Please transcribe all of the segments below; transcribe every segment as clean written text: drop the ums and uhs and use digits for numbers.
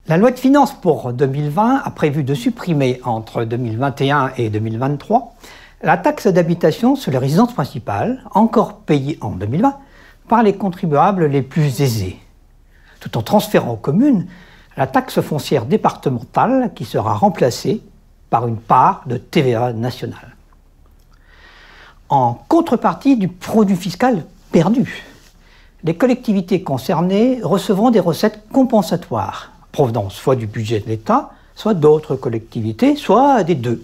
La loi de finances pour 2020 a prévu de supprimer entre 2021 et 2023 la taxe d'habitation sur les résidences principales, encore payée en 2020 par les contribuables les plus aisés, tout en transférant aux communes la taxe foncière départementale qui sera remplacée par une part de TVA nationale. En contrepartie du produit fiscal perdu, les collectivités concernées recevront des recettes compensatoires, provenant soit du budget de l'État, soit d'autres collectivités, soit des deux.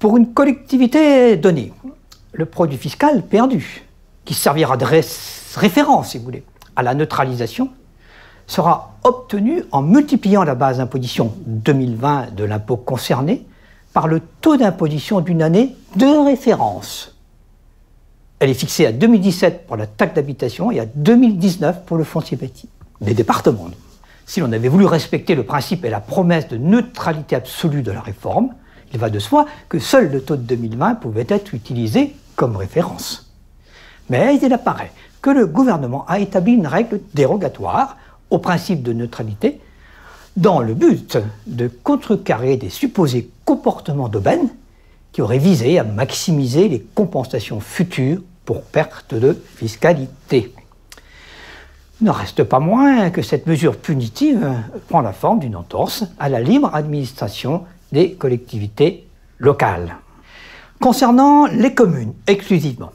Pour une collectivité donnée, le produit fiscal perdu, qui servira de référence, si vous voulez, à la neutralisation, sera obtenu en multipliant la base d'imposition 2020 de l'impôt concerné par le taux d'imposition d'une année de référence. Elle est fixée à 2017 pour la taxe d'habitation et à 2019 pour le foncier bâti des départements. Si l'on avait voulu respecter le principe et la promesse de neutralité absolue de la réforme, il va de soi que seul le taux de 2020 pouvait être utilisé comme référence. Mais il apparaît que le gouvernement a établi une règle dérogatoire au principe de neutralité dans le but de contrecarrer des supposés comportements d'aubaine qui auraient visé à maximiser les compensations futures pour perte de fiscalité. Il n'en reste pas moins que cette mesure punitive prend la forme d'une entorse à la libre administration des collectivités locales. Concernant les communes exclusivement,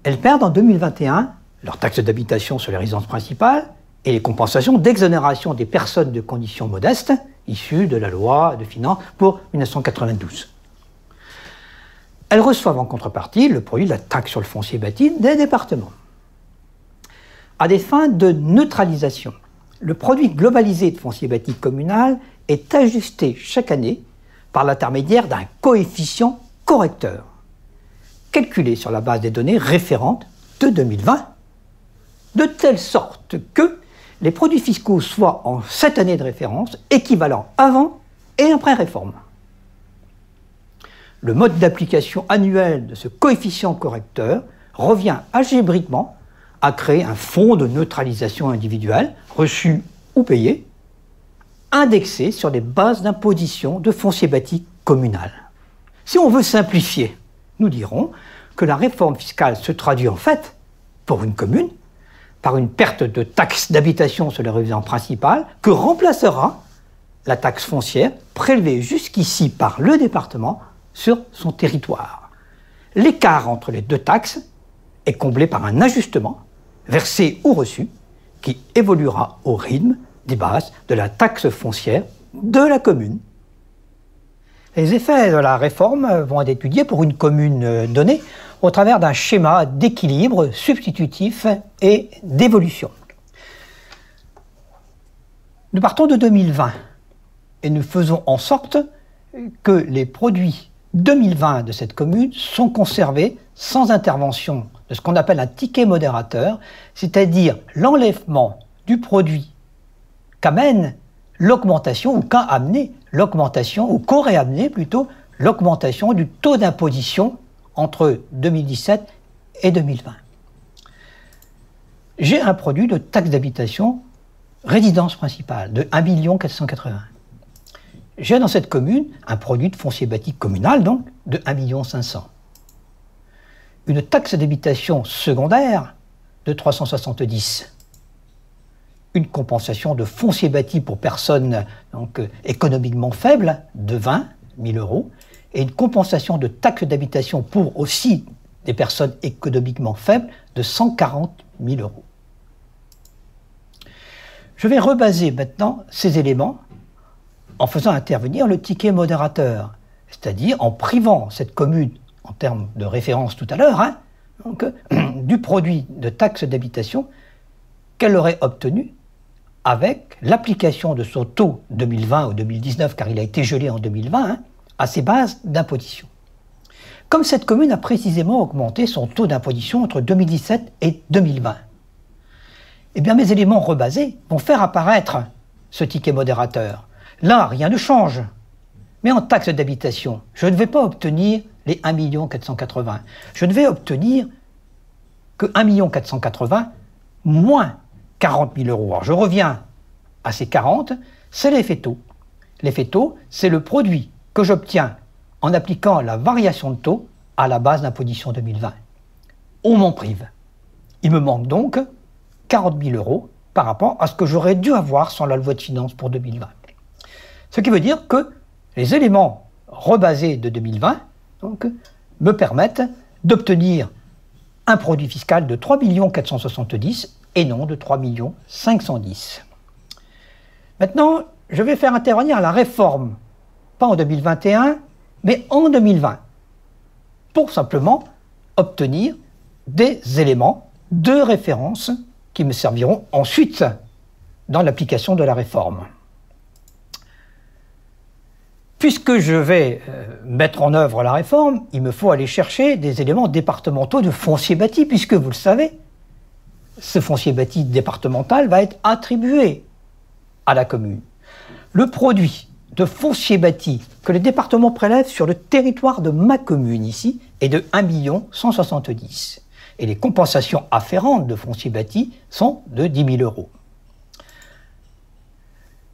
elles perdent en 2021 leur taxe d'habitation sur les résidences principales et les compensations d'exonération des personnes de conditions modestes issues de la loi de finances pour 1992. Elles reçoivent en contrepartie le produit de la taxe sur le foncier bâti des départements. À des fins de neutralisation, le produit globalisé de foncier bâti communal est ajusté chaque année par l'intermédiaire d'un coefficient correcteur, calculé sur la base des données référentes de 2020, de telle sorte que les produits fiscaux soient en cette année de référence équivalents avant et après réforme. Le mode d'application annuel de ce coefficient correcteur revient algébriquement à créer un fonds de neutralisation individuelle, reçu ou payé, indexé sur les bases d'imposition de foncier bâti communal. Si on veut simplifier, nous dirons que la réforme fiscale se traduit en fait, pour une commune, par une perte de taxe d'habitation sur les résidences principales que remplacera la taxe foncière prélevée jusqu'ici par le département sur son territoire. L'écart entre les deux taxes est comblé par un ajustement, versé ou reçu, qui évoluera au rythme des bases de la taxe foncière de la commune. Les effets de la réforme vont être étudiés pour une commune donnée au travers d'un schéma d'équilibre substitutif et d'évolution. Nous partons de 2020 et nous faisons en sorte que les produits 2020 de cette commune sont conservés sans intervention de ce qu'on appelle un ticket modérateur, c'est-à-dire l'enlèvement du produit qu'amène l'augmentation, ou qu'a amené l'augmentation, ou qu'aurait amené plutôt l'augmentation du taux d'imposition entre 2017 et 2020. J'ai un produit de taxe d'habitation résidence principale de 1 480 000. J'ai dans cette commune un produit de foncier bâti communal, donc, de 1 500 000. Une taxe d'habitation secondaire de 370 000. Une compensation de foncier bâti pour personnes donc, économiquement faibles de 20 000 euros et une compensation de taxe d'habitation pour aussi des personnes économiquement faibles de 140 000 euros. Je vais rebaser maintenant ces éléments en faisant intervenir le ticket modérateur, c'est-à-dire en privant cette commune, en termes de référence tout à l'heure, du produit de taxe d'habitation qu'elle aurait obtenu avec l'application de son taux 2020 ou 2019, car il a été gelé en 2020, à ses bases d'imposition. Comme cette commune a précisément augmenté son taux d'imposition entre 2017 et 2020, eh bien mes éléments rebasés vont faire apparaître ce ticket modérateur. Là, rien ne change. Mais en taxe d'habitation, je ne vais pas obtenir les 1 480 000. Je ne vais obtenir que 1 480 000 moins 40 000 euros. Alors je reviens à ces 40, c'est l'effet taux. L'effet taux, c'est le produit que j'obtiens en appliquant la variation de taux à la base d'imposition 2020. On m'en prive. Il me manque donc 40 000 € par rapport à ce que j'aurais dû avoir sans la loi de finances pour 2020. Ce qui veut dire que les éléments rebasés de 2020 donc, me permettent d'obtenir un produit fiscal de 3 470 000 et non de 3 510 000. Maintenant, je vais faire intervenir la réforme, pas en 2021, mais en 2020, pour simplement obtenir des éléments de référence qui me serviront ensuite dans l'application de la réforme. Puisque je vais mettre en œuvre la réforme, il me faut aller chercher des éléments départementaux de foncier bâti, puisque vous le savez, ce foncier bâti départemental va être attribué à la commune. Le produit de foncier bâti que le département prélève sur le territoire de ma commune ici est de 1 170 000. Et les compensations afférentes de foncier bâti sont de 10 000 €.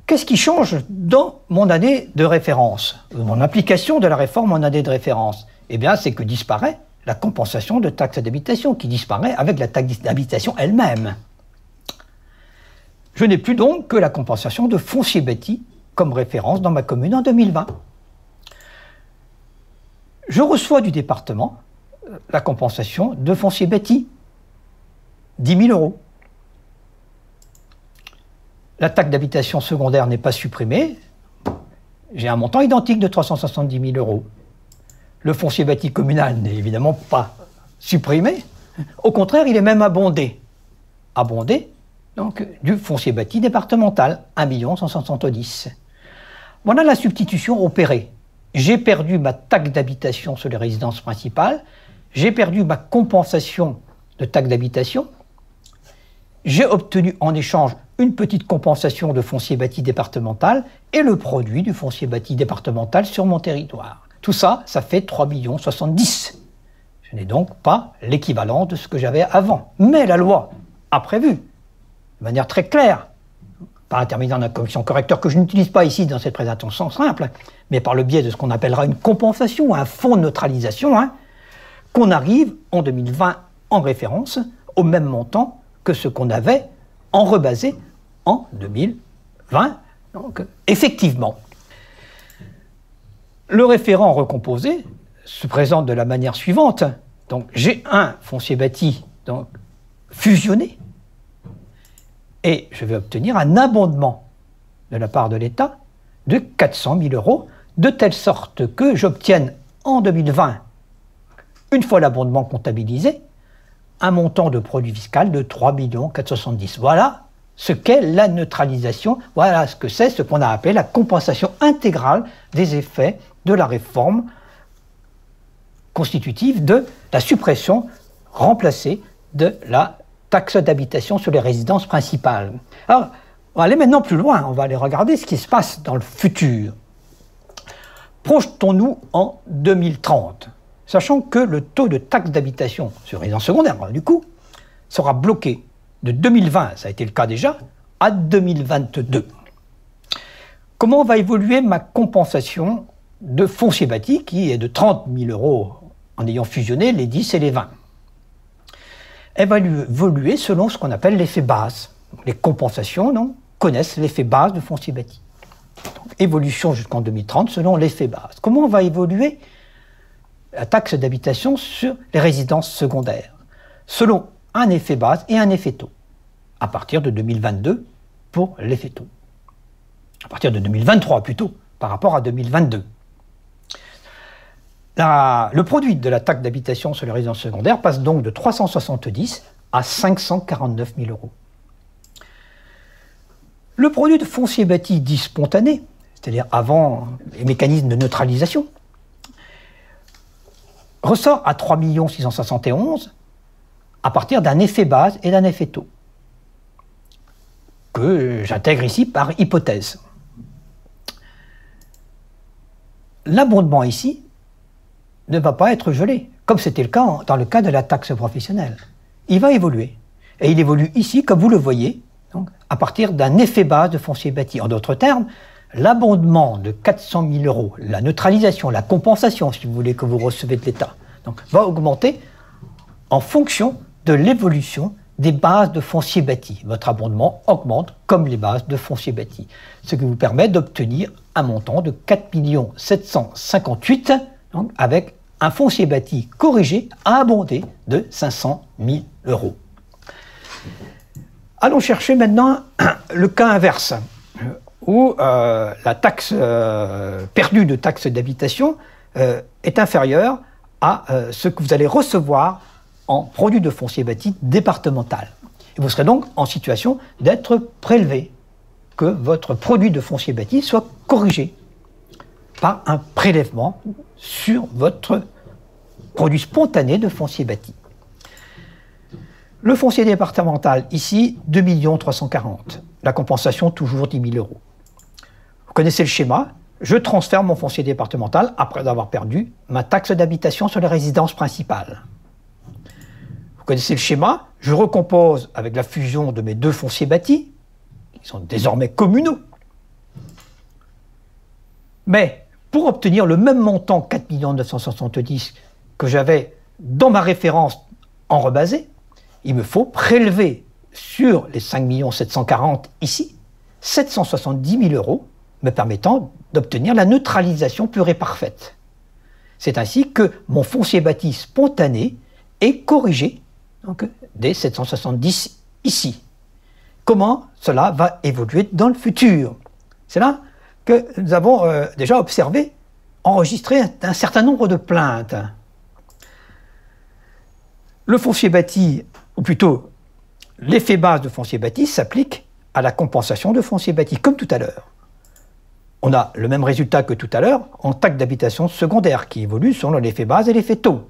Qu'est-ce qui change dans mon année de référence, mon application de la réforme en année de référence? Eh bien, c'est que disparaît la compensation de taxe d'habitation, qui disparaît avec la taxe d'habitation elle-même. Je n'ai plus donc que la compensation de foncier bâti comme référence dans ma commune en 2020. Je reçois du département la compensation de foncier bâti, 10 000 €. La taxe d'habitation secondaire n'est pas supprimée, j'ai un montant identique de 370 000 €. Le foncier bâti communal n'est évidemment pas supprimé, au contraire, il est même abondé. Abondé, donc, du foncier bâti départemental, 1 170 000. Voilà la substitution opérée. J'ai perdu ma taxe d'habitation sur les résidences principales, j'ai perdu ma compensation de taxe d'habitation, j'ai obtenu en échange une petite compensation de foncier bâti départemental et le produit du foncier bâti départemental sur mon territoire. Tout ça, ça fait 3 070 000. Je n'ai donc pas l'équivalent de ce que j'avais avant. Mais la loi a prévu, de manière très claire, par l'intermédiaire d'un coefficient correcteur que je n'utilise pas ici dans cette présentation simple, mais par le biais de ce qu'on appellera une compensation, un fonds de neutralisation, qu'on arrive en 2020 en référence au même montant que ce qu'on avait en rebasé en 2020. Donc, effectivement, le référent recomposé se présente de la manière suivante. Donc, j'ai un foncier bâti donc, fusionné et je vais obtenir un abondement de la part de l'État de 400 000 €, de telle sorte que j'obtienne en 2020, une fois l'abondement comptabilisé, un montant de produit fiscal de 3 470 000. Voilà ce qu'est la neutralisation, voilà ce que c'est, ce qu'on a appelé la compensation intégrale des effets de la réforme constitutive de la suppression remplacée de la taxe d'habitation sur les résidences principales. Alors, on va aller maintenant plus loin, on va aller regarder ce qui se passe dans le futur. Projetons-nous en 2030, sachant que le taux de taxe d'habitation sur résidence secondaire, du coup, sera bloqué de 2020, ça a été le cas déjà, à 2022. Comment va évoluer ma compensation de foncier bâti, qui est de 30 000 € en ayant fusionné les 10 et les 20? Elle va évoluer selon ce qu'on appelle l'effet base. Les compensations connaissent l'effet base de foncier bâti. Donc, évolution jusqu'en 2030 selon l'effet base. Comment va évoluer la taxe d'habitation sur les résidences secondaires? Selon un effet base et un effet taux. À partir de 2022 pour l'effet taux. À partir de 2023 plutôt, par rapport à 2022. Le produit de la taxe d'habitation sur les résidences secondaires passe donc de 370 à 549 000 €. Le produit de foncier bâti dit spontané, c'est-à-dire avant les mécanismes de neutralisation, ressort à 3 671 000 à partir d'un effet base et d'un effet taux, que j'intègre ici par hypothèse. L'abondement ici ne va pas être gelé, comme c'était le cas dans le cas de la taxe professionnelle. Il va évoluer. Et il évolue ici, comme vous le voyez, donc, à partir d'un effet base de foncier bâti. En d'autres termes, l'abondement de 400 000 €, la neutralisation, la compensation, si vous voulez, que vous recevez de l'État, va augmenter en fonction de l'évolution des bases de foncier bâti. Votre abondement augmente comme les bases de foncier bâti, ce qui vous permet d'obtenir un montant de 4 758 000, avec un foncier bâti corrigé à abonder de 500 000 €. Allons chercher maintenant le cas inverse, où la taxe perdue de taxe d'habitation est inférieure à ce que vous allez recevoir en produit de foncier bâti départemental. Et vous serez donc en situation d'être prélevé, que votre produit de foncier bâti soit corrigé par un prélèvement sur votre produit spontané de foncier bâti. Le foncier départemental, ici, 2 340 000. La compensation, toujours 10 000 €. Vous connaissez le schéma. Je transfère mon foncier départemental après avoir perdu ma taxe d'habitation sur les résidences principales. Vous connaissez le schéma. Je recompose avec la fusion de mes deux fonciers bâtis, qui sont désormais communaux. Mais pour obtenir le même montant, 4 970 000, que j'avais dans ma référence en rebasé, il me faut prélever sur les 5 740 000 ici, 770 000 € me permettant d'obtenir la neutralisation pure et parfaite. C'est ainsi que mon foncier bâti spontané est corrigé des 770 ici. Comment cela va évoluer dans le futur? C'est là que nous avons déjà observé, enregistré un certain nombre de plaintes. Le foncier bâti, ou plutôt l'effet base de foncier bâti, s'applique à la compensation de foncier bâti, comme tout à l'heure. On a le même résultat que tout à l'heure en taxe d'habitation secondaire qui évolue selon l'effet base et l'effet taux.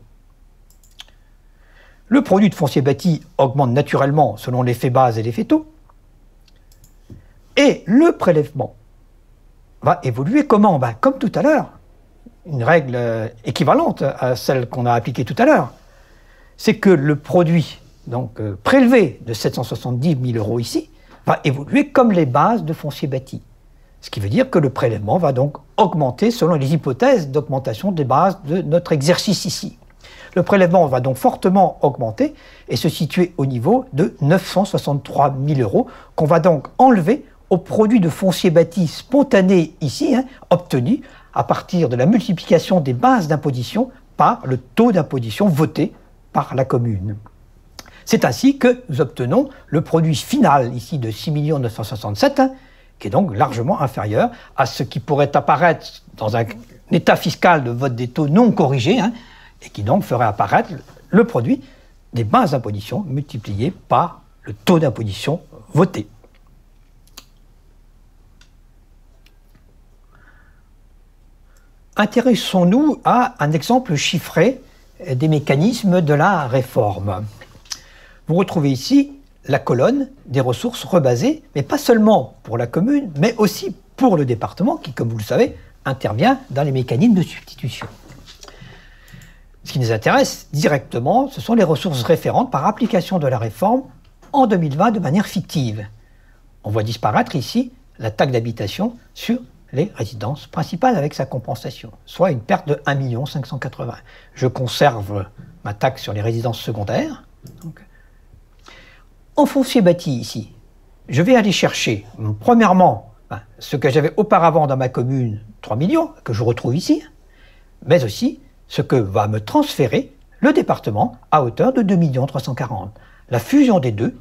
Le produit de foncier bâti augmente naturellement selon l'effet base et l'effet taux. Et le prélèvement va évoluer comment? Comme tout à l'heure, une règle équivalente à celle qu'on a appliquée tout à l'heure. C'est que le produit prélevé de 770 000 € ici va évoluer comme les bases de foncier bâti. Ce qui veut dire que le prélèvement va donc augmenter selon les hypothèses d'augmentation des bases de notre exercice ici. Le prélèvement va donc fortement augmenter et se situer au niveau de 963 000 € qu'on va donc enlever au produit de foncier bâti spontané ici, obtenu à partir de la multiplication des bases d'imposition par le taux d'imposition voté par la commune. C'est ainsi que nous obtenons le produit final ici de 6 967 000, qui est donc largement inférieur à ce qui pourrait apparaître dans un état fiscal de vote des taux non corrigés, et qui donc ferait apparaître le produit des bases d'imposition multipliées par le taux d'imposition voté. Intéressons-nous à un exemple chiffré des mécanismes de la réforme. Vous retrouvez ici la colonne des ressources rebasées, mais pas seulement pour la commune, mais aussi pour le département, qui, comme vous le savez, intervient dans les mécanismes de substitution. Ce qui nous intéresse directement, ce sont les ressources référentes par application de la réforme en 2020 de manière fictive. On voit disparaître ici la taxe d'habitation sur les résidences principales avec sa compensation, soit une perte de 1 580 000. Je conserve ma taxe sur les résidences secondaires. En foncier bâti ici, je vais aller chercher, premièrement, ce que j'avais auparavant dans ma commune, 3 millions, que je retrouve ici, mais aussi ce que va me transférer le département à hauteur de 2 340 000. La fusion des deux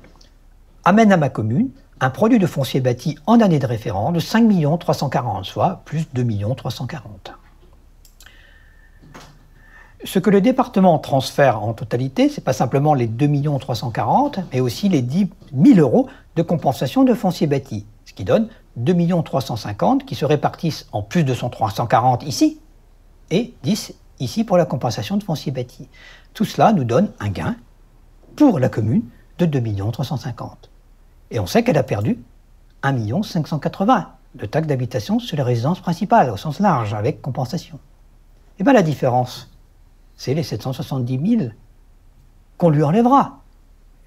amène à ma commune un produit de foncier bâti en année de référence de 5 340 000, soit plus 2 340 000. Ce que le département transfère en totalité, ce n'est pas simplement les 2 340 000, mais aussi les 10 000 € de compensation de foncier bâti, ce qui donne 2 350 000 qui se répartissent en plus de son 340 ici, et 10 ici pour la compensation de foncier bâti. Tout cela nous donne un gain pour la commune de 2 350 000. Et on sait qu'elle a perdu 1 580 000 de taxe d'habitation sur les résidences principales, au sens large, avec compensation. Et bien la différence, c'est les 770 000 qu'on lui enlèvera,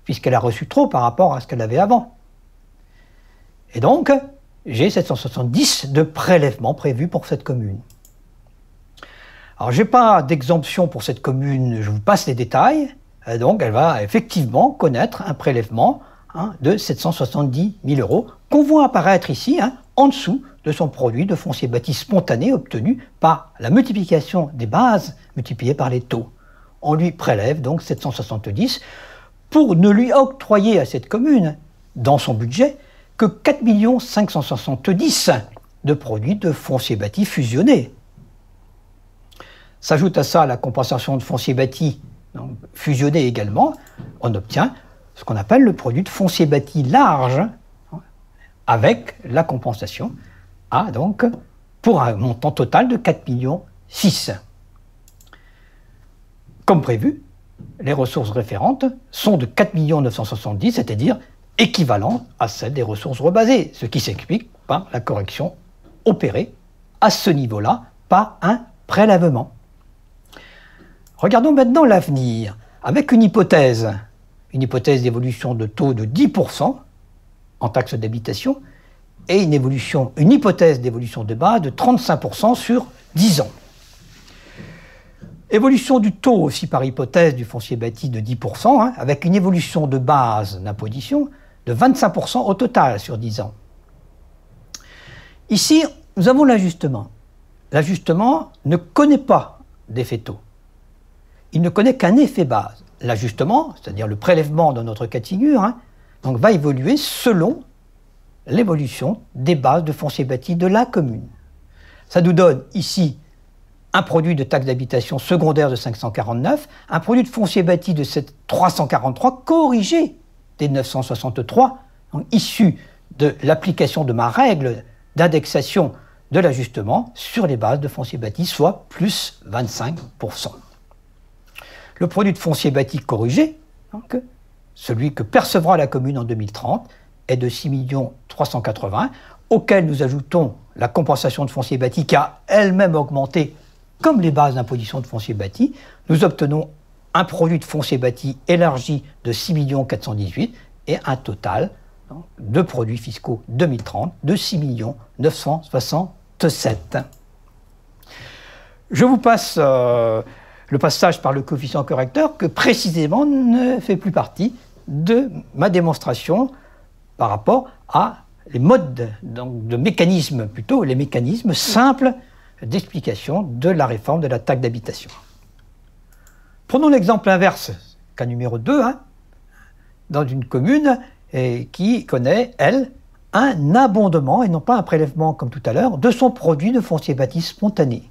puisqu'elle a reçu trop par rapport à ce qu'elle avait avant. Et donc, j'ai 770 de prélèvements prévus pour cette commune. Alors, je n'ai pas d'exemption pour cette commune, je vous passe les détails. Donc, elle va effectivement connaître un prélèvement de 770 000 € qu'on voit apparaître ici, en dessous de son produit de foncier bâti spontané obtenu par la multiplication des bases multipliées par les taux. On lui prélève donc 770 pour ne lui octroyer à cette commune, dans son budget, que 4 570 000 de produits de foncier bâti fusionnés. S'ajoute à ça la compensation de foncier bâti fusionné également, on obtient ce qu'on appelle le produit de foncier bâti large, avec la compensation, donc pour un montant total de 4 600 000. Comme prévu, les ressources référentes sont de 4 970 000, c'est-à-dire équivalentes à celles des ressources rebasées, ce qui s'explique par la correction opérée à ce niveau-là par un prélèvement. Regardons maintenant l'avenir, avec une hypothèse d'évolution de taux de 10% en taxe d'habitation et une hypothèse d'évolution de base de 35% sur 10 ans. Évolution du taux aussi par hypothèse du foncier bâti de 10%, avec une évolution de base d'imposition de 25% au total sur 10 ans. Ici, nous avons l'ajustement. L'ajustement ne connaît pas d'effet taux. Il ne connaît qu'un effet base. L'ajustement, c'est-à-dire le prélèvement dans notre cas de figure, donc va évoluer selon l'évolution des bases de foncier bâti de la commune. Ça nous donne ici un produit de taxe d'habitation secondaire de 549, un produit de foncier bâti de 343 corrigé des 963, donc issu de l'application de ma règle d'indexation de l'ajustement sur les bases de foncier bâti, soit plus 25%. Le produit de foncier bâti corrigé, donc, celui que percevra la commune en 2030, est de 6 380 000, auquel nous ajoutons la compensation de foncier bâti qui a elle-même augmenté comme les bases d'imposition de foncier bâti. Nous obtenons un produit de foncier bâti élargi de 6 418 000 et un total de produits fiscaux 2030 de 6 967 000. Je vous passe le passage par le coefficient correcteur que précisément ne fait plus partie de ma démonstration par rapport à les modes de mécanismes, plutôt les mécanismes simples d'explication de la réforme de la taxe d'habitation. Prenons l'exemple inverse, cas numéro 2, dans une commune qui connaît, elle, un abondement, et non pas un prélèvement comme tout à l'heure, de son produit de foncier bâti spontané.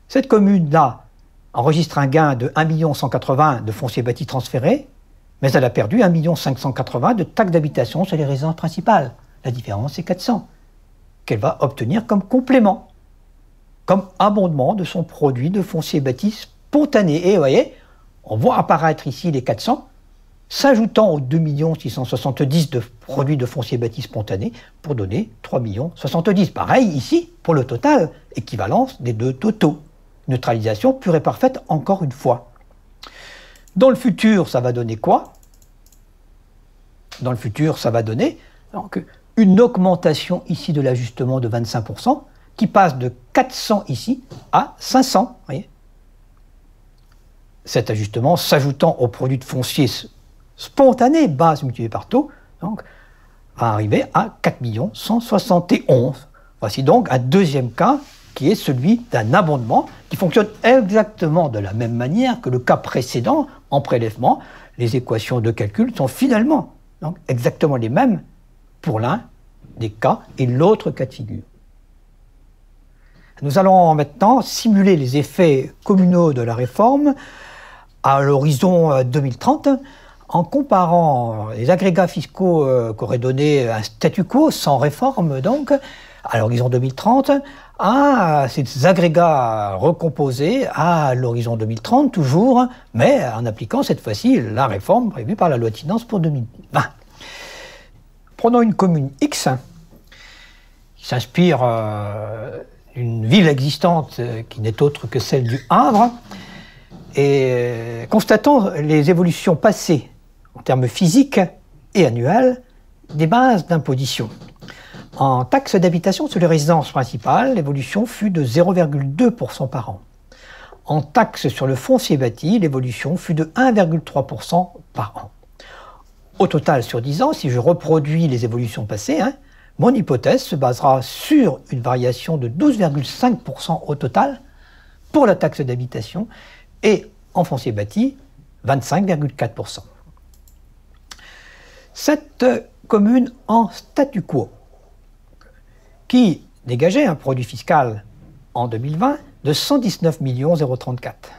Cette commune-là enregistre un gain de 1 180 000 de foncier bâti transféré, mais elle a perdu 1 580 000 de taxe d'habitation sur les résidences principales. La différence, c'est 400, qu'elle va obtenir comme complément, comme abondement de son produit de foncier bâti spontané. Et vous voyez, on voit apparaître ici les 400, s'ajoutant aux 2 670 000 de produits de foncier bâti spontané pour donner 3 070 000. Pareil ici, pour le total, équivalence des deux totaux. Neutralisation pure et parfaite, encore une fois. Dans le futur, ça va donner quoi? Dans le futur, ça va donner donc, une augmentation ici de l'ajustement de 25%, qui passe de 400 ici à 500. Voyez, cet ajustement s'ajoutant au produit de foncier spontané, base multipliée par taux, donc, va arriver à 4 171 000. Voici donc un deuxième cas qui est celui d'un abondement qui fonctionne exactement de la même manière que le cas précédent en prélèvement. Les équations de calcul sont finalement donc, exactement les mêmes pour l'un des cas et l'autre cas de figure. Nous allons maintenant simuler les effets communaux de la réforme à l'horizon 2030 en comparant les agrégats fiscaux qu'aurait donné un statu quo sans réforme donc à l'horizon 2030 à ces agrégats recomposés à l'horizon 2030 toujours, mais en appliquant cette fois-ci la réforme prévue par la loi de finances pour 2020. Prenons une commune X qui s'inspire d'une ville existante qui n'est autre que celle du Havre, et constatons les évolutions passées en termes physiques et annuels des bases d'imposition. En taxe d'habitation sur les résidences principales, l'évolution fut de 0,2% par an. En taxe sur le foncier bâti, l'évolution fut de 1,3% par an. Au total, sur 10 ans, si je reproduis les évolutions passées, mon hypothèse se basera sur une variation de 12,5% au total pour la taxe d'habitation et en foncier bâti, 25,4%. Cette commune en statu quo, qui dégageait un produit fiscal en 2020 de 119 034 000,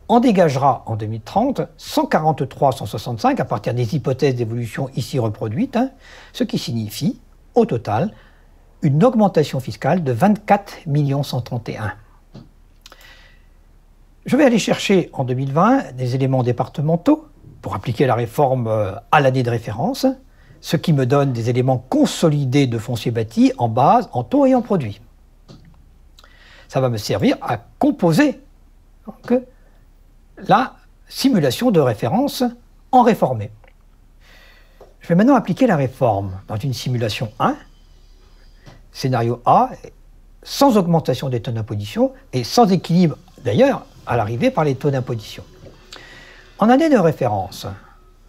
en dégagera en 2030 143 165 à partir des hypothèses d'évolution ici reproduites, ce qui signifie au total une augmentation fiscale de 24 131 000. Je vais aller chercher en 2020 des éléments départementaux pour appliquer la réforme à l'année de référence, ce qui me donne des éléments consolidés de foncier bâti en base, en taux et en produit. Ça va me servir à composer donc, la simulation de référence en réformé. Je vais maintenant appliquer la réforme dans une simulation 1, scénario A, sans augmentation des taux d'imposition et sans équilibre d'ailleurs à l'arrivée par les taux d'imposition. En année de référence,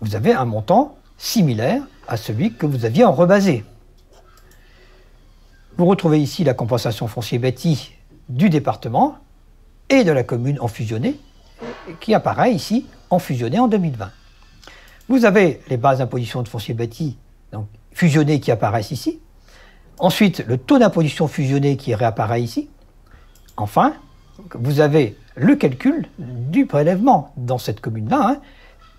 vous avez un montant similaire à celui que vous aviez en rebasé. Vous retrouvez ici la compensation foncier bâti du département et de la commune en fusionné, qui apparaît ici en fusionné en 2020. Vous avez les bases d'imposition de foncier bâti donc fusionnées qui apparaissent ici. Ensuite, le taux d'imposition fusionné qui réapparaît ici. Enfin, vous avez le calcul du prélèvement dans cette commune-là,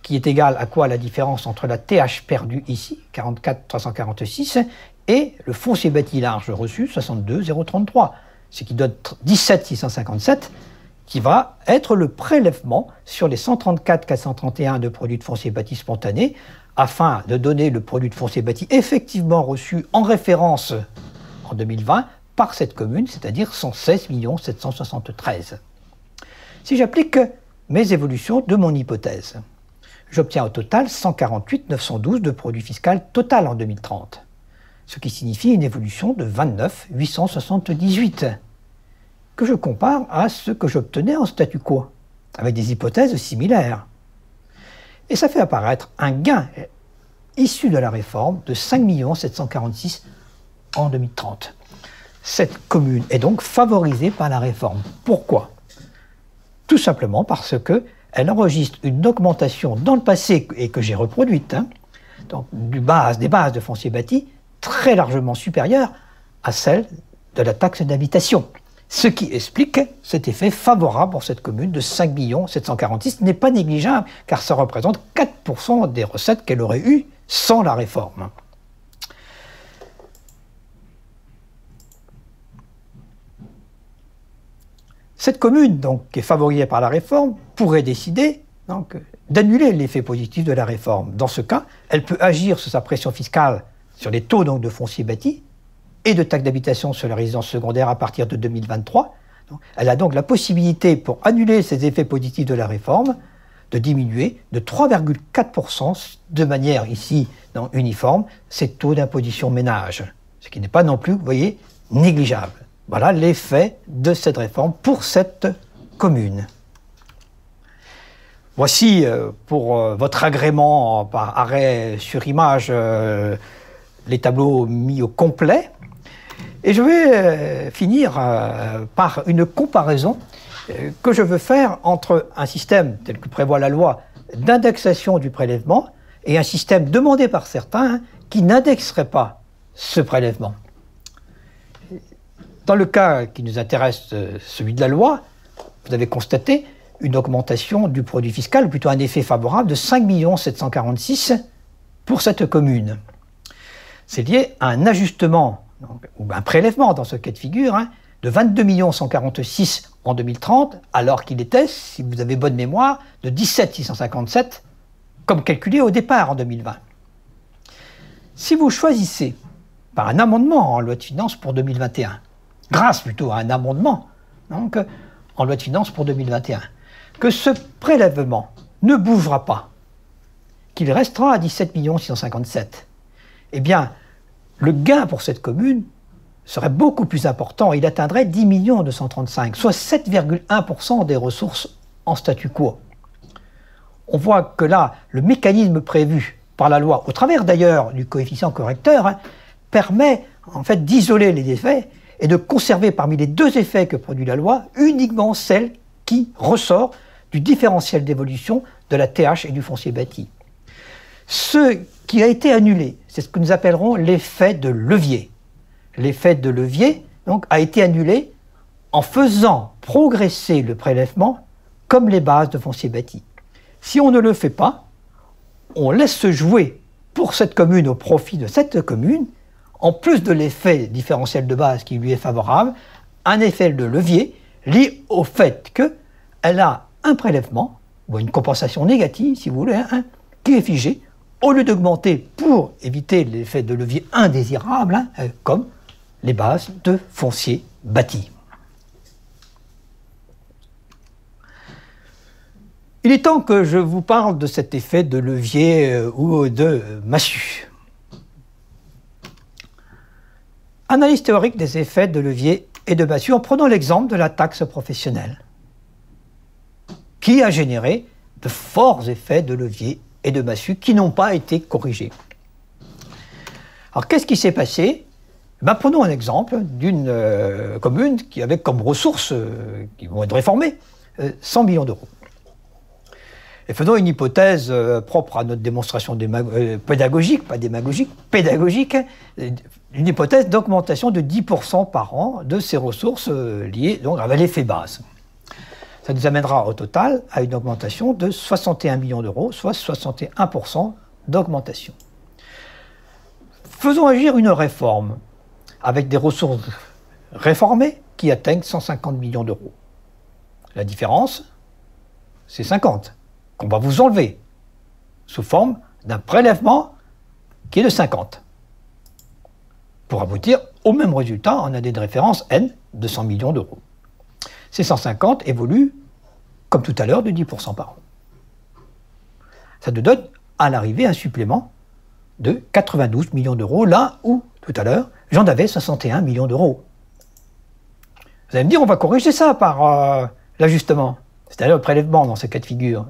qui est égal à quoi la différence entre la TH perdue ici, 44 346, et le foncier bâti large reçu, 62 033, ce qui donne 17 657, qui va être le prélèvement sur les 134 431 de produits de foncier bâti spontané, afin de donner le produit de foncier bâti effectivement reçu en référence en 2020 par cette commune, c'est-à-dire 116 773 000. Si j'applique mes évolutions de mon hypothèse, j'obtiens au total 148 912 de produit fiscal total en 2030, ce qui signifie une évolution de 29 878, que je compare à ce que j'obtenais en statu quo, avec des hypothèses similaires. Et ça fait apparaître un gain issu de la réforme de 5 746 000 en 2030. Cette commune est donc favorisée par la réforme. Pourquoi? Tout simplement parce qu'elle enregistre une augmentation dans le passé, et que j'ai reproduite, donc des bases de foncier bâti très largement supérieure à celle de la taxe d'habitation. Ce qui explique cet effet favorable pour cette commune de 5 746 000 n'est pas négligeable, car ça représente 4% des recettes qu'elle aurait eues sans la réforme. Cette commune, donc, qui est favorisée par la réforme, pourrait décider d'annuler l'effet positif de la réforme. Dans ce cas, elle peut agir sur sa pression fiscale sur les taux donc, de foncier bâti et de taxe d'habitation sur les résidences secondaires à partir de 2023. Elle a donc la possibilité, pour annuler ces effets positifs de la réforme, de diminuer de 3,4% de manière ici uniforme ces taux d'imposition ménage, ce qui n'est pas non plus, vous voyez, négligeable. Voilà l'effet de cette réforme pour cette commune. Voici pour votre agrément par arrêt sur image les tableaux mis au complet. Et je vais finir par une comparaison que je veux faire entre un système tel que prévoit la loi d'indexation du prélèvement et un système demandé par certains qui n'indexerait pas ce prélèvement. Dans le cas qui nous intéresse, celui de la loi, vous avez constaté une augmentation du produit fiscal, ou plutôt un effet favorable de 5 746 000 pour cette commune. C'est lié à un ajustement, ou un prélèvement dans ce cas de figure, de 22 146 000 en 2030, alors qu'il était, si vous avez bonne mémoire, de 17 657 comme calculé au départ en 2020. Si vous choisissez, par un amendement en loi de finances pour 2021, grâce plutôt à un amendement donc, en loi de finances pour 2021, que ce prélèvement ne bougera pas, qu'il restera à 17 657 000, eh bien, le gain pour cette commune serait beaucoup plus important. Il atteindrait 10 235 000, soit 7,1% des ressources en statu quo. On voit que là, le mécanisme prévu par la loi, au travers d'ailleurs du coefficient correcteur, permet en fait d'isoler les effets et de conserver parmi les deux effets que produit la loi uniquement celle qui ressort du différentiel d'évolution de la TH et du foncier bâti. Ce qui a été annulé, c'est ce que nous appellerons l'effet de levier. L'effet de levier donc, a été annulé en faisant progresser le prélèvement comme les bases de foncier bâti. Si on ne le fait pas, on laisse se jouer pour cette commune au profit de cette commune, en plus de l'effet différentiel de base qui lui est favorable, un effet de levier lié au fait qu'elle a un prélèvement, ou une compensation négative si vous voulez, qui est figé, au lieu d'augmenter pour éviter l'effet de levier indésirable, comme les bases de foncier bâti. Il est temps que je vous parle de cet effet de levier ou de massue. Analyse théorique des effets de levier et de massue en prenant l'exemple de la taxe professionnelle, qui a généré de forts effets de levier et de massue qui n'ont pas été corrigés. Alors qu'est-ce qui s'est passé? Prenons un exemple d'une commune qui avait comme ressources, qui vont être réformées, 100 millions d'euros. Et faisons une hypothèse propre à notre démonstration pédagogique, pas démagogique, pédagogique, une hypothèse d'augmentation de 10% par an de ces ressources liées donc, à l'effet base. Ça nous amènera au total à une augmentation de 61 millions d'euros, soit 61% d'augmentation. Faisons agir une réforme avec des ressources réformées qui atteignent 150 millions d'euros. La différence, c'est 50, qu'on va vous enlever, sous forme d'un prélèvement qui est de 50. Pour aboutir au même résultat en année de référence N de 100 millions d'euros. Ces 150 évoluent, comme tout à l'heure, de 10% par an. Ça nous donne, à l'arrivée, un supplément de 92 millions d'euros, là où, tout à l'heure, j'en avais 61 millions d'euros. Vous allez me dire, on va corriger ça par l'ajustement, c'est-à-dire le prélèvement dans ce cas de figure.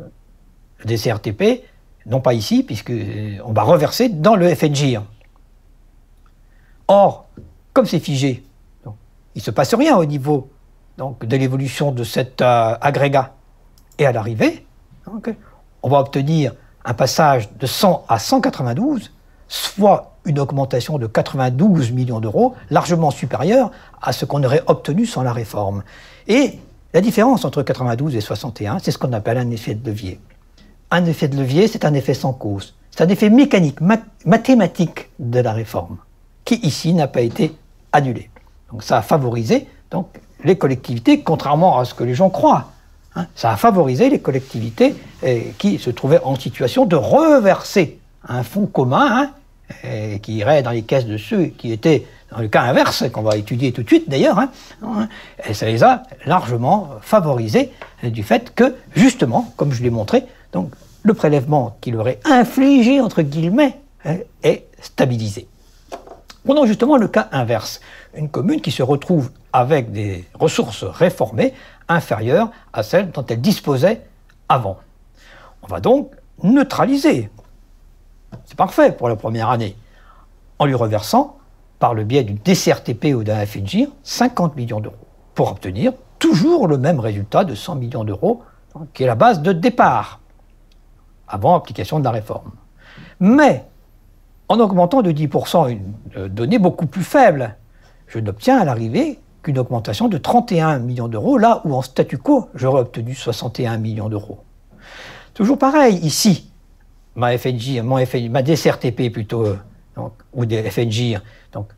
Le DCRTP, non pas ici, puisqu'on va reverser dans le FNGIR. Or, comme c'est figé, donc, il ne se passe rien au niveau donc, de l'évolution de cet agrégat. Et à l'arrivée, on va obtenir un passage de 100 à 192, soit une augmentation de 92 millions d'euros, largement supérieure à ce qu'on aurait obtenu sans la réforme. Et la différence entre 92 et 61, c'est ce qu'on appelle un effet de levier. Un effet de levier, c'est un effet sans cause. C'est un effet mécanique, mathématique de la réforme, qui ici n'a pas été annulé. Donc ça a favorisé donc, les collectivités, contrairement à ce que les gens croient. Ça a favorisé les collectivités qui se trouvaient en situation de reverser un fonds commun qui irait dans les caisses de ceux qui étaient dans le cas inverse, qu'on va étudier tout de suite d'ailleurs, et ça les a largement favorisés du fait que, justement, comme je l'ai montré, donc, le prélèvement qui leur est infligé, entre guillemets, est stabilisé. Prenons justement le cas inverse. Une commune qui se retrouve avec des ressources réformées inférieures à celles dont elle disposait avant. On va donc neutraliser. C'est parfait pour la première année. En lui reversant, par le biais du DCRTP ou d'un FNGIR, 50 millions d'euros. Pour obtenir toujours le même résultat de 100 millions d'euros, qui est la base de départ, avant application de la réforme. Mais, en augmentant de 10% une donnée beaucoup plus faible, je n'obtiens à l'arrivée qu'une augmentation de 31 millions d'euros, là où en statu quo, j'aurais obtenu 61 millions d'euros. Toujours pareil, ici, ma DCRTP plutôt, donc, ou des FNGIR, donc,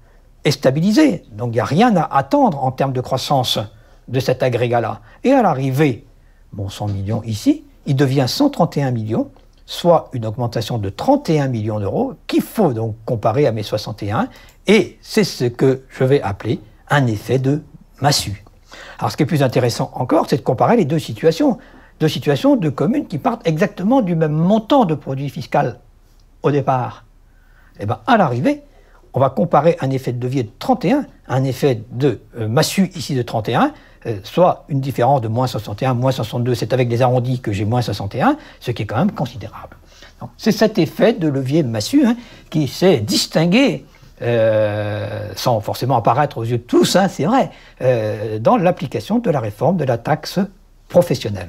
est stabilisée. Donc il n'y a rien à attendre en termes de croissance de cet agrégat-là. Et à l'arrivée, bon, 100 millions ici, il devient 131 millions, soit une augmentation de 31 millions d'euros, qu'il faut donc comparer à mes 61, et c'est ce que je vais appeler un effet de massue. Alors ce qui est plus intéressant encore, c'est de comparer les deux situations de communes qui partent exactement du même montant de produit fiscal au départ. Et bien à l'arrivée, on va comparer un effet de levier de 31 à un effet de massue ici de 31, soit une différence de moins 61, moins 62, c'est avec les arrondis que j'ai moins 61, ce qui est quand même considérable. C'est cet effet de levier massue qui s'est distingué, sans forcément apparaître aux yeux de tous, c'est vrai, dans l'application de la réforme de la taxe professionnelle.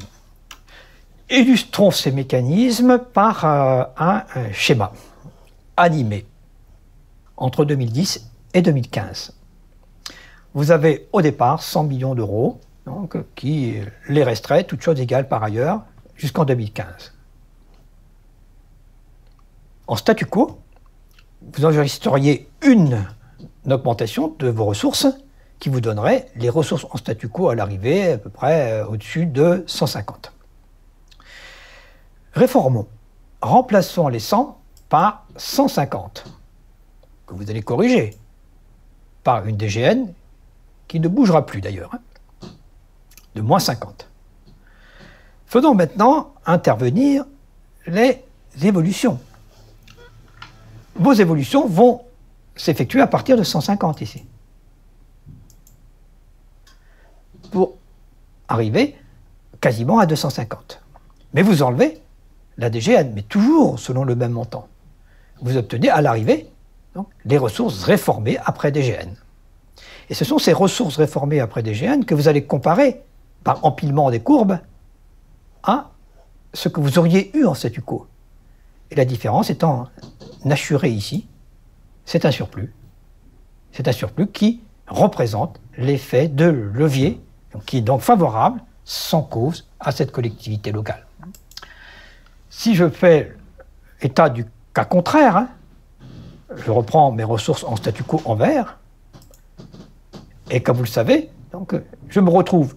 Illustrons ces mécanismes par un schéma animé entre 2010 et 2015. Vous avez au départ 100 millions d'euros, qui les resteraient, toutes choses égales par ailleurs, jusqu'en 2015. En statu quo, vous enregistreriez une augmentation de vos ressources qui vous donnerait les ressources en statu quo à l'arrivée à peu près au-dessus de 150. Réformons. Remplaçons les 100 par 150, que vous allez corriger par une DGN qui ne bougera plus d'ailleurs, de moins 50. Faisons maintenant intervenir les évolutions. Vos évolutions vont s'effectuer à partir de 150 ici, pour arriver quasiment à 250. Mais vous enlevez la DGN, mais toujours selon le même montant. Vous obtenez à l'arrivée les ressources réformées après DGN. Et ce sont ces ressources réformées après DGN que vous allez comparer par empilement des courbes à ce que vous auriez eu en statu quo. Et la différence étant assurée ici, c'est un surplus. C'est un surplus qui représente l'effet de levier, qui est donc favorable, sans cause, à cette collectivité locale. Si je fais état du cas contraire, je reprends mes ressources en statu quo en vert, et comme vous le savez, je me retrouve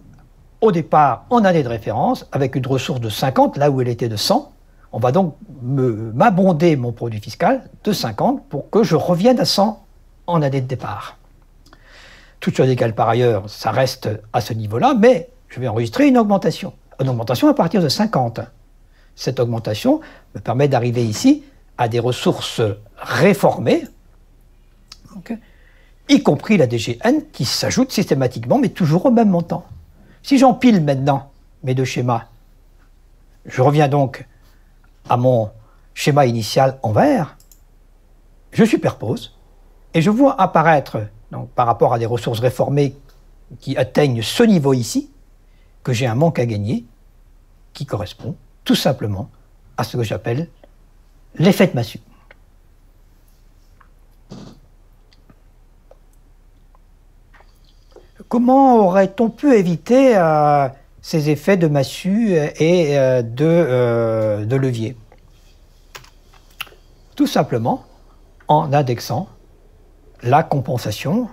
au départ en année de référence avec une ressource de 50, là où elle était de 100. On va donc m'abonder mon produit fiscal de 50 pour que je revienne à 100 en année de départ. Toutes choses égales par ailleurs, ça reste à ce niveau-là, mais je vais enregistrer une augmentation à partir de 50. Cette augmentation me permet d'arriver ici à des ressources réformées, y compris la DGN qui s'ajoute systématiquement, mais toujours au même montant. Si j'empile maintenant mes deux schémas, je reviens donc à mon schéma initial en vert, je superpose et je vois apparaître, par rapport à des ressources réformées qui atteignent ce niveau ici, que j'ai un manque à gagner qui correspond tout simplement à ce que j'appelle l'effet de massue. Comment aurait-on pu éviter ces effets de massue et de levier? Tout simplement en indexant la compensation,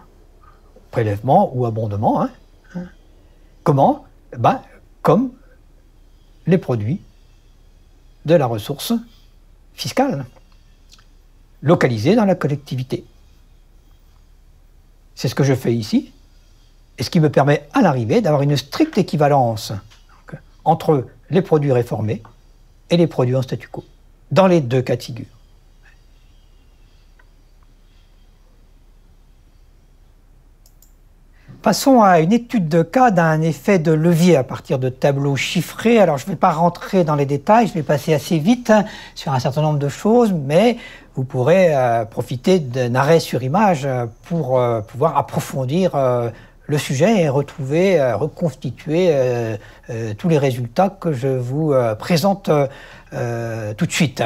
prélèvement ou abondement. Comment? Comme les produits de la ressource fiscale, localisée dans la collectivité. C'est ce que je fais ici, et ce qui me permet à l'arrivée d'avoir une stricte équivalence entre les produits réformés et les produits en statu quo, dans les deux cas de figure. Passons à une étude de cas d'un effet de levier à partir de tableaux chiffrés. Alors je ne vais pas rentrer dans les détails, je vais passer assez vite sur un certain nombre de choses, mais vous pourrez profiter d'un arrêt sur image pour pouvoir approfondir le sujet et retrouver, reconstituer tous les résultats que je vous présente tout de suite.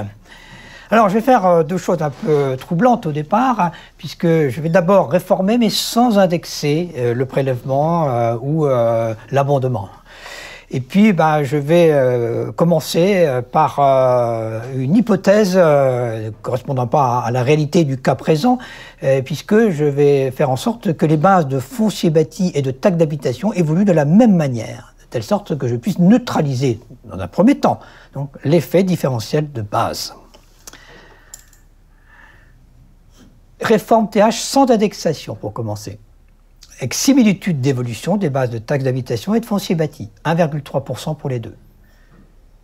Alors, je vais faire deux choses un peu troublantes au départ, puisque je vais d'abord réformer, mais sans indexer le prélèvement ou l'abondement. Et puis, je vais commencer par une hypothèse correspondant pas à la réalité du cas présent, puisque je vais faire en sorte que les bases de foncier bâti et de taxe d'habitation évoluent de la même manière, de telle sorte que je puisse neutraliser, dans un premier temps, l'effet différentiel de base. Réforme TH sans indexation, pour commencer, avec similitude d'évolution des bases de taxes d'habitation et de foncier bâti, 1,3% pour les deux.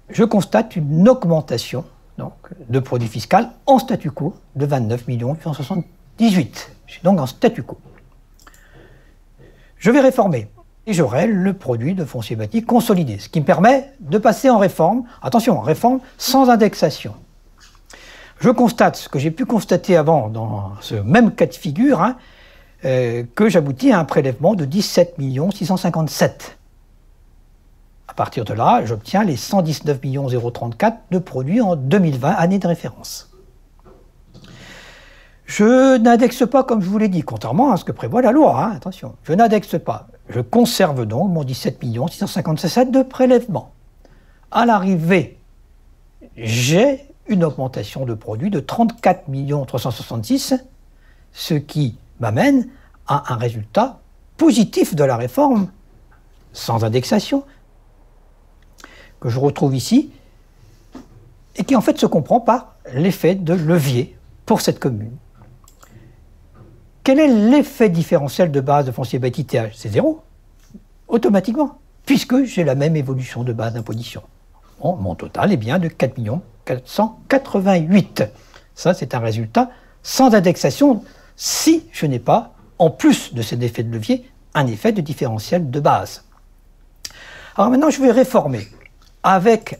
Je constate une augmentation de produit fiscal en statu quo de 29 870 2018. Je suis donc en statu quo. Je vais réformer et j'aurai le produit de foncier bâti consolidé, ce qui me permet de passer en réforme, attention, en réforme sans indexation. Je constate ce que j'ai pu constater avant dans ce même cas de figure, hein, que j'aboutis à un prélèvement de 17 657 000. À partir de là, j'obtiens les 119 034 de produits en 2020, année de référence. Je n'indexe pas, comme je vous l'ai dit, contrairement à ce que prévoit la loi, hein, attention, je n'indexe pas. Je conserve donc mon 17 657 000 de prélèvement. À l'arrivée, j'ai une augmentation de produits de 34 366 000, ce qui m'amène à un résultat positif de la réforme, sans indexation, que je retrouve ici, et qui en fait se comprend par l'effet de levier pour cette commune. Quel est l'effet différentiel de base de foncier bâti TH? C'est zéro, automatiquement, puisque j'ai la même évolution de base d'imposition. Bon, mon total est bien de 4 488 000. Ça, c'est un résultat sans indexation si je n'ai pas, en plus de cet effet de levier, un effet de différentiel de base. Alors maintenant, je vais réformer avec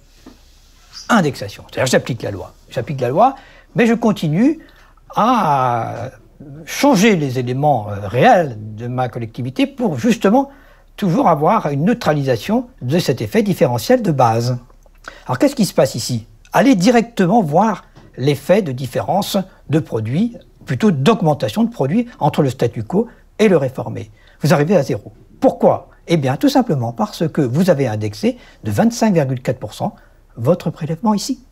indexation. C'est-à-dire, j'applique la loi. J'applique la loi, mais je continue à changer les éléments réels de ma collectivité pour justement toujours avoir une neutralisation de cet effet différentiel de base. Alors qu'est-ce qui se passe ici? Allez directement voir l'effet de différence de produits, plutôt d'augmentation de produits entre le statu quo et le réformé. Vous arrivez à zéro. Pourquoi? Eh bien tout simplement parce que vous avez indexé de 25,4% votre prélèvement ici.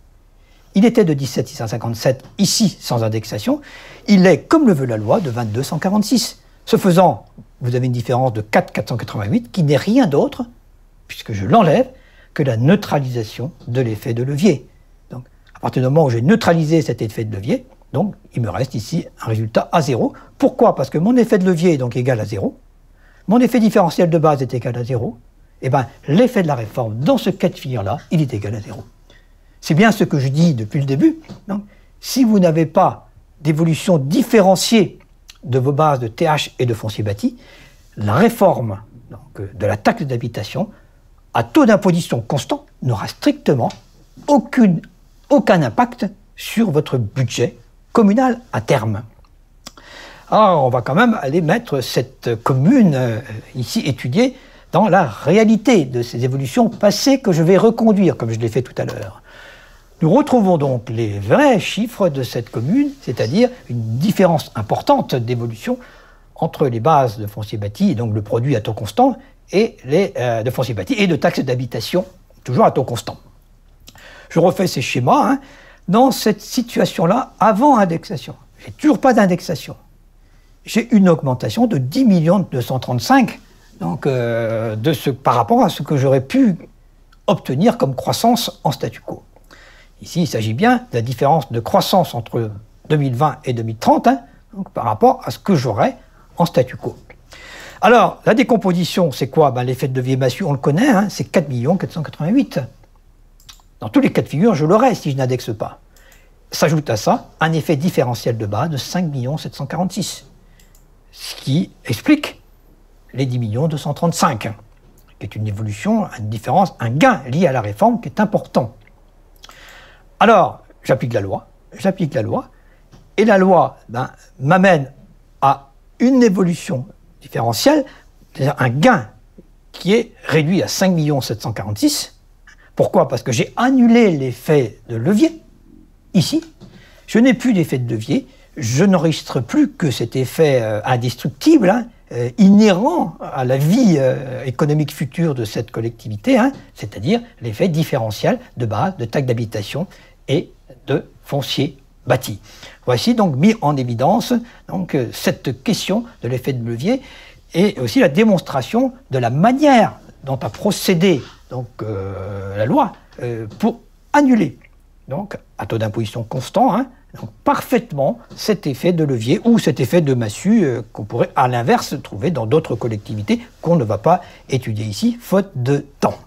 Il était de 17 657 ici sans indexation, il est, comme le veut la loi, de 22 146. Ce faisant, vous avez une différence de 4 488 qui n'est rien d'autre, puisque je l'enlève, que la neutralisation de l'effet de levier. Donc, à partir du moment où j'ai neutralisé cet effet de levier, donc, il me reste ici un résultat à 0. Pourquoi? Parce que mon effet de levier est donc égal à 0, mon effet différentiel de base est égal à 0, et bien l'effet de la réforme, dans ce cas de figure-là, il est égal à 0. C'est bien ce que je dis depuis le début. Donc, si vous n'avez pas d'évolution différenciée de vos bases de TH et de foncier bâti, la réforme donc, de la taxe d'habitation à taux d'imposition constant n'aura strictement aucun impact sur votre budget communal à terme. Alors, on va quand même aller mettre cette commune ici étudiée dans la réalité de ces évolutions passées que je vais reconduire, comme je l'ai fait tout à l'heure. Nous retrouvons donc les vrais chiffres de cette commune, c'est-à-dire une différence importante d'évolution entre les bases de foncier bâti, et donc le produit à taux constant, et de foncier bâti et de taxes d'habitation, toujours à taux constant. Je refais ces schémas. Hein. Dans cette situation-là, avant indexation, j'ai toujours pas d'indexation. J'ai une augmentation de 10 235 000 donc, par rapport à ce que j'aurais pu obtenir comme croissance en statu quo. Ici, il s'agit bien de la différence de croissance entre 2020 et 2030, hein, donc par rapport à ce que j'aurais en statu quo. Alors, la décomposition, c'est quoi? Ben, l'effet de levier massu, on le connaît, hein, c'est 4 488 000. Dans tous les cas de figure, je l'aurai si je n'indexe pas. S'ajoute à ça un effet différentiel de base de 5 746 000, ce qui explique les 10 235 000, qui est une évolution, une différence, un gain lié à la réforme qui est important. Alors, j'applique la loi, et la loi m'amène à une évolution différentielle, c'est-à-dire un gain qui est réduit à 5 746 000. Pourquoi? Parce que j'ai annulé l'effet de levier, ici. Je n'ai plus d'effet de levier, je n'enregistre plus que cet effet indestructible, hein, inhérent à la vie économique future de cette collectivité, hein, c'est-à-dire l'effet différentiel de base de taxe d'habitation et de foncier bâti. Voici donc mis en évidence donc, cette question de l'effet de levier et aussi la démonstration de la manière dont a procédé donc, la loi pour annuler, donc, à taux d'imposition constant, hein, donc, parfaitement cet effet de levier ou cet effet de massue qu'on pourrait à l'inverse trouver dans d'autres collectivités qu'on ne va pas étudier ici, faute de temps.